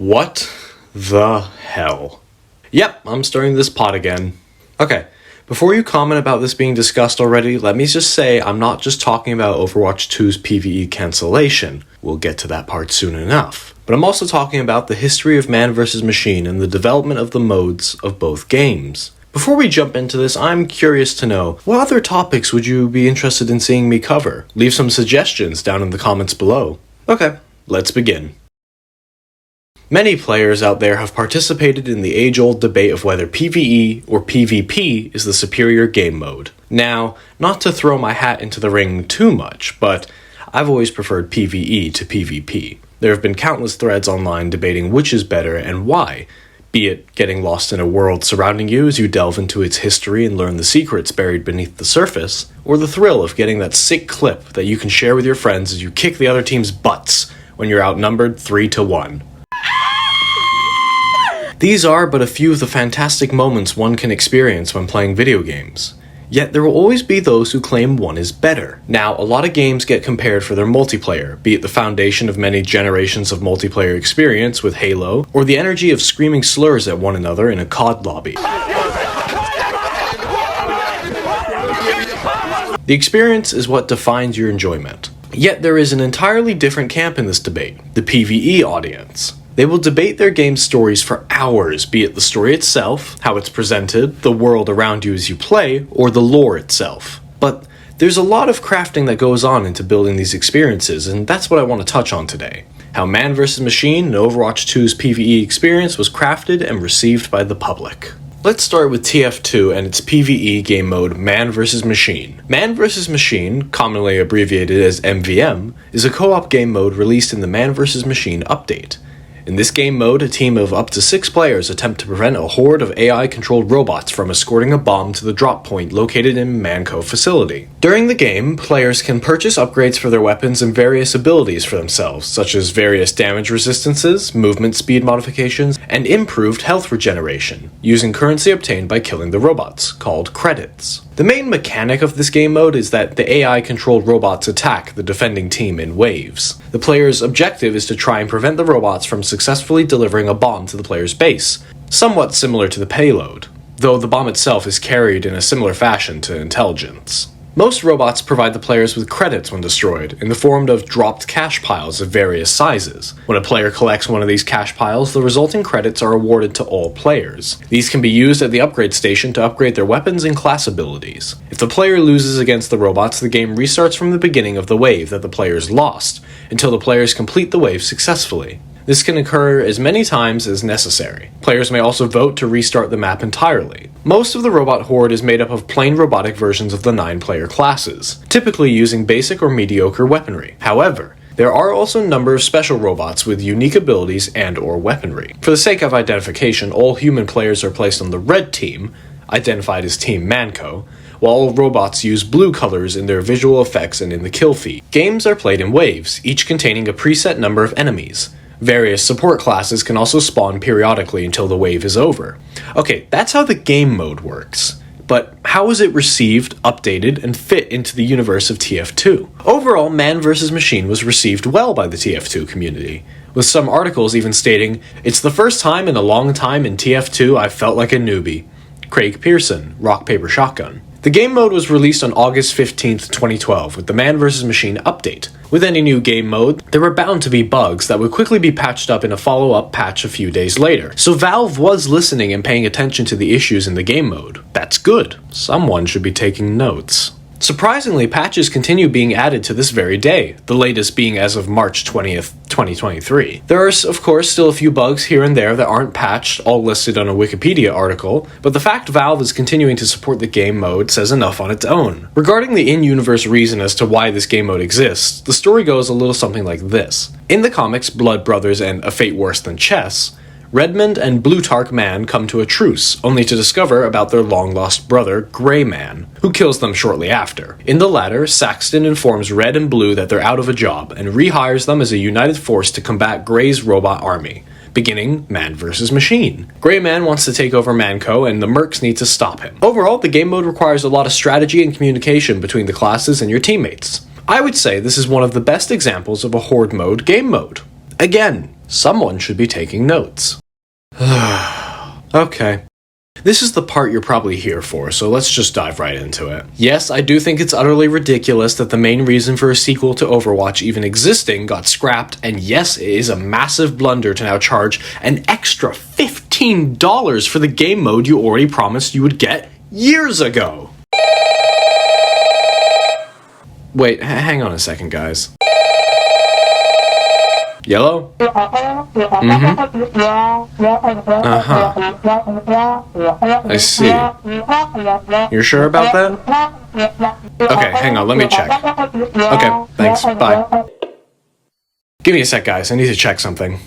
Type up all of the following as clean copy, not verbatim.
What the hell? Yep, I'm starting this pod again. Okay, before you comment about this being discussed already, let me just say I'm not just talking about Overwatch 2's PvE cancellation. We'll get to that part soon enough. But I'm also talking about the history of Man vs. Machine and the development of the modes of both games. Before we jump into this, I'm curious to know, what other topics would you be interested in seeing me cover? Leave some suggestions down in the comments below. Okay, let's begin. Many players out there have participated in the age-old debate of whether PvE or PvP is the superior game mode. Now, not to throw my hat into the ring too much, but I've always preferred PvE to PvP. There have been countless threads online debating which is better and why, be it getting lost in a world surrounding you as you delve into its history and learn the secrets buried beneath the surface, or the thrill of getting that sick clip that you can share with your friends as you kick the other team's butts when you're outnumbered 3-1. These are but a few of the fantastic moments one can experience when playing video games. Yet there will always be those who claim one is better. Now, a lot of games get compared for their multiplayer, be it the foundation of many generations of multiplayer experience with Halo, or the energy of screaming slurs at one another in a COD lobby. The experience is what defines your enjoyment. Yet there is an entirely different camp in this debate, the PvE audience. They will debate their game's stories for hours, be it the story itself, how it's presented, the world around you as you play, or the lore itself. But there's a lot of crafting that goes on into building these experiences, and that's what I want to touch on today. How Man vs. Machine and Overwatch 2's PvE experience was crafted and received by the public. Let's start with TF2 and its PvE game mode Man vs. Machine. Man vs. Machine, commonly abbreviated as MVM, is a co-op game mode released in the Man vs. Machine update. In this game mode, a team of up to 6 players attempt to prevent a horde of AI-controlled robots from escorting a bomb to the drop point located in Manco facility. During the game, players can purchase upgrades for their weapons and various abilities for themselves, such as various damage resistances, movement speed modifications, and improved health regeneration, using currency obtained by killing the robots, called credits. The main mechanic of this game mode is that the AI-controlled robots attack the defending team in waves. The player's objective is to try and prevent the robots from successfully delivering a bomb to the player's base, somewhat similar to the payload, though the bomb itself is carried in a similar fashion to intelligence. Most robots provide the players with credits when destroyed, in the form of dropped cash piles of various sizes. When a player collects one of these cash piles, the resulting credits are awarded to all players. These can be used at the upgrade station to upgrade their weapons and class abilities. If the player loses against the robots, the game restarts from the beginning of the wave that the players lost, until the players complete the wave successfully. This can occur as many times as necessary. Players may also vote to restart the map entirely. Most of the robot horde is made up of plain robotic versions of the 9-player classes, typically using basic or mediocre weaponry. However, there are also a number of special robots with unique abilities and/or weaponry. For the sake of identification, all human players are placed on the red team, identified as Team Manco, while all robots use blue colors in their visual effects and in the kill feed. Games are played in waves, each containing a preset number of enemies. Various support classes can also spawn periodically until the wave is over. Okay, that's how the game mode works. But how is it received, updated, and fit into the universe of TF2? Overall, Man vs. Machine was received well by the TF2 community, with some articles even stating, "It's the first time in a long time in TF2 I felt like a newbie." Craig Pearson, Rock Paper Shotgun. The game mode was released on August 15th, 2012 with the Man vs. Machine update. With any new game mode, there were bound to be bugs that would quickly be patched up in a follow-up patch a few days later. So Valve was listening and paying attention to the issues in the game mode. That's good. Someone should be taking notes. Surprisingly, patches continue being added to this very day, the latest being as of March 20th, 2023. There are, of course, still a few bugs here and there that aren't patched, all listed on a Wikipedia article, but the fact Valve is continuing to support the game mode says enough on its own. Regarding the in-universe reason as to why this game mode exists, the story goes a little something like this. In the comics Blood Brothers and A Fate Worse Than Chess, Redmond and Blutarch Mann come to a truce, only to discover about their long-lost brother, Grey Man, who kills them shortly after. In the latter, Saxton informs Red and Blue that they're out of a job, and rehires them as a united force to combat Grey's robot army, beginning Man vs. Machine. Grey Man wants to take over Manco, and the Mercs need to stop him. Overall, the game mode requires a lot of strategy and communication between the classes and your teammates. I would say this is one of the best examples of a horde mode game mode. Again, Someone should be taking notes. Okay. This is the part you're probably here for, so let's just dive right into it. Yes, I do think it's utterly ridiculous that the main reason for a sequel to Overwatch even existing got scrapped, and yes, it is a massive blunder to now charge an extra $15 for the game mode you already promised you would get years ago. Wait, hang on a second, guys. Yellow? I see. You're sure about that? Okay, hang on, let me check. Okay, thanks, bye. Give me a sec, guys, I need to check something.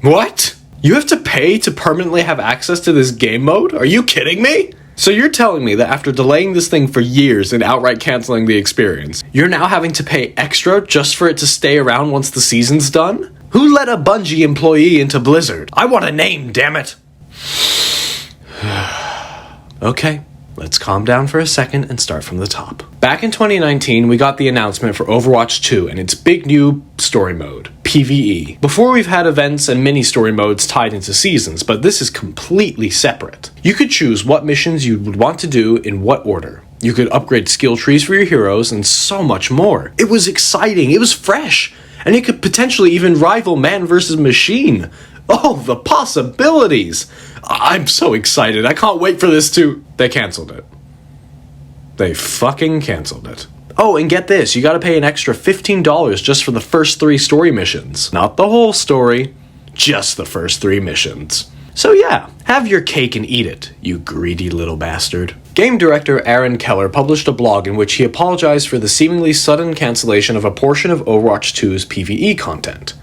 What? You have to pay to permanently have access to this game mode? Are you kidding me? So you're telling me that after delaying this thing for years and outright canceling the experience, you're now having to pay extra just for it to stay around once the season's done? Who let a Bungie employee into Blizzard? I want a name, damn it! Okay, let's calm down for a second and start from the top. Back in 2019, we got the announcement for Overwatch 2 and its big new story mode, PvE. Before, we've had events and mini story modes tied into seasons, but this is completely separate. You could choose what missions you would want to do in what order. You could upgrade skill trees for your heroes and so much more. It was exciting, it was fresh, and it could potentially even rival Man vs. Machine. Oh, the possibilities! I'm so excited, I can't wait for this to... They canceled it. They fucking canceled it. Oh, and get this, you gotta pay an extra $15 just for the first 3 story missions. Not the whole story, just the first 3 missions. So yeah, have your cake and eat it, you greedy little bastard. Game director Aaron Keller published a blog in which he apologized for the seemingly sudden cancellation of a portion of Overwatch 2's PvE content.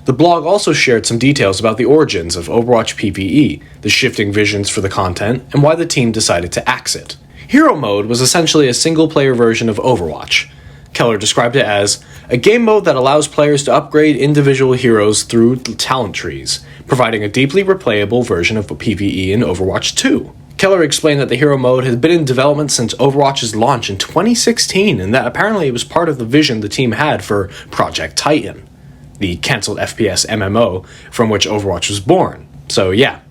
The blog also shared some details about the origins of Overwatch PvE, the shifting visions for the content, and why the team decided to axe it. Hero Mode was essentially a single-player version of Overwatch. Keller described it as a game mode that allows players to upgrade individual heroes through talent trees, providing a deeply replayable version of PvE in Overwatch 2. Keller explained that the Hero Mode has been in development since Overwatch's launch in 2016, and that apparently it was part of the vision the team had for Project Titan, the cancelled FPS MMO from which Overwatch was born. So yeah,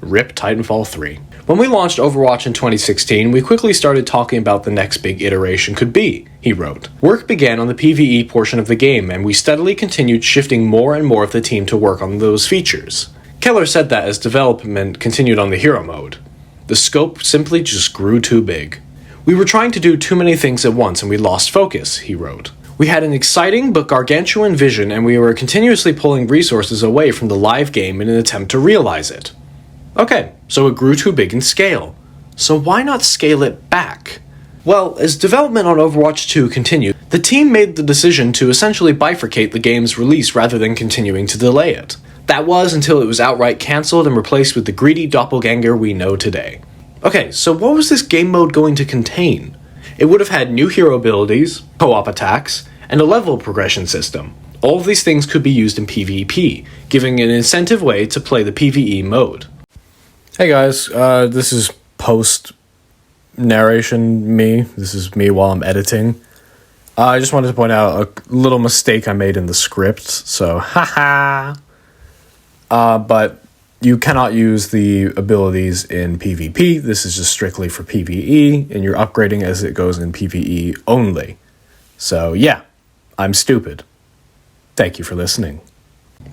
RIP Titanfall 3. When we launched Overwatch in 2016, we quickly started talking about the next big iteration could be, he wrote. Work began on the PvE portion of the game, and we steadily continued shifting more and more of the team to work on those features. Keller said that as development continued on the Hero Mode, the scope simply just grew too big. We were trying to do too many things at once and we lost focus, he wrote. We had an exciting but gargantuan vision, and we were continuously pulling resources away from the live game in an attempt to realize it. Okay, so it grew too big in scale. So why not scale it back? Well, as development on Overwatch 2 continued, the team made the decision to essentially bifurcate the game's release rather than continuing to delay it. That was until it was outright cancelled and replaced with the greedy doppelganger we know today. Okay, so what was this game mode going to contain? It would have had new hero abilities, co-op attacks, and a level progression system. All of these things could be used in PvP, giving an incentive way to play the PvE mode. Hey guys, this is post-narration me. This is me while I'm editing. I just wanted to point out a little mistake I made in the script, so haha. But you cannot use the abilities in PvP. This is just strictly for PvE, and you're upgrading as it goes in PvE only. So yeah, I'm stupid. Thank you for listening.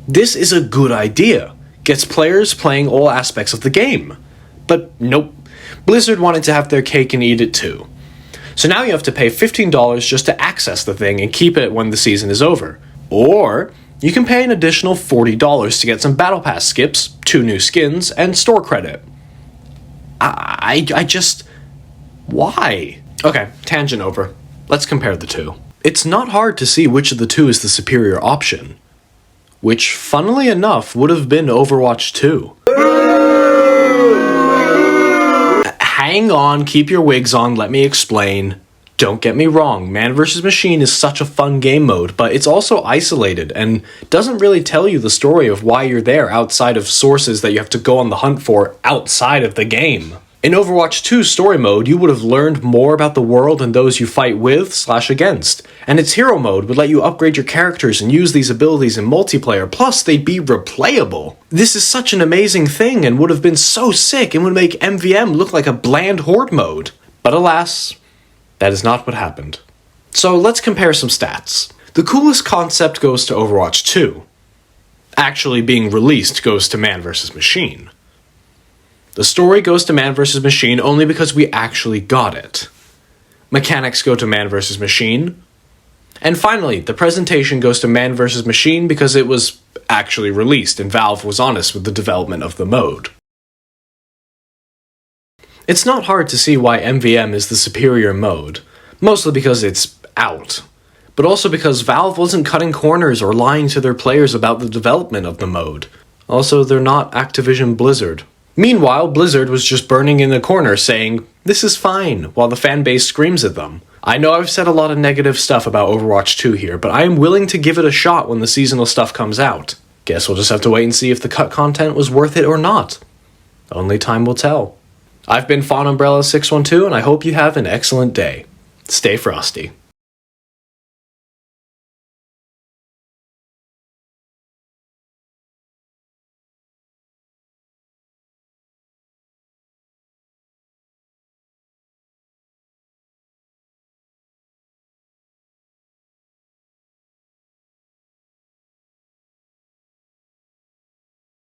This is a good idea. Gets players playing all aspects of the game. But nope, Blizzard wanted to have their cake and eat it too. So now you have to pay $15 just to access the thing and keep it when the season is over. Or you can pay an additional $40 to get some Battle Pass skips, 2 new skins, and store credit. I just... Why? Okay, tangent over. Let's compare the two. It's not hard to see which of the two is the superior option. which, funnily enough, would have been Overwatch 2. Hang on, keep your wigs on, let me explain. Don't get me wrong, Man vs. Machine is such a fun game mode, but it's also isolated and doesn't really tell you the story of why you're there outside of sources that you have to go on the hunt for outside of the game. In Overwatch 2's story mode, you would have learned more about the world and those you fight with/against, and its hero mode would let you upgrade your characters and use these abilities in multiplayer, plus they'd be replayable. This is such an amazing thing and would have been so sick and would make MVM look like a bland horde mode. But alas, that is not what happened. So let's compare some stats. The coolest concept goes to Overwatch 2. Actually being released goes to Man vs. Machine. The story goes to Man vs. Machine only because we actually got it. Mechanics go to Man vs. Machine. And finally, the presentation goes to Man vs. Machine because it was actually released and Valve was honest with the development of the mode. It's not hard to see why MVM is the superior mode, mostly because it's out, but also because Valve wasn't cutting corners or lying to their players about the development of the mode. Also, they're not Activision Blizzard. Meanwhile, Blizzard was just burning in the corner saying, "This is fine," while the fanbase screams at them. I know I've said a lot of negative stuff about Overwatch 2 here, but I am willing to give it a shot when the seasonal stuff comes out. Guess we'll just have to wait and see if the cut content was worth it or not. Only time will tell. I've been Fawn Umbrella 612, and I hope you have an excellent day. Stay frosty.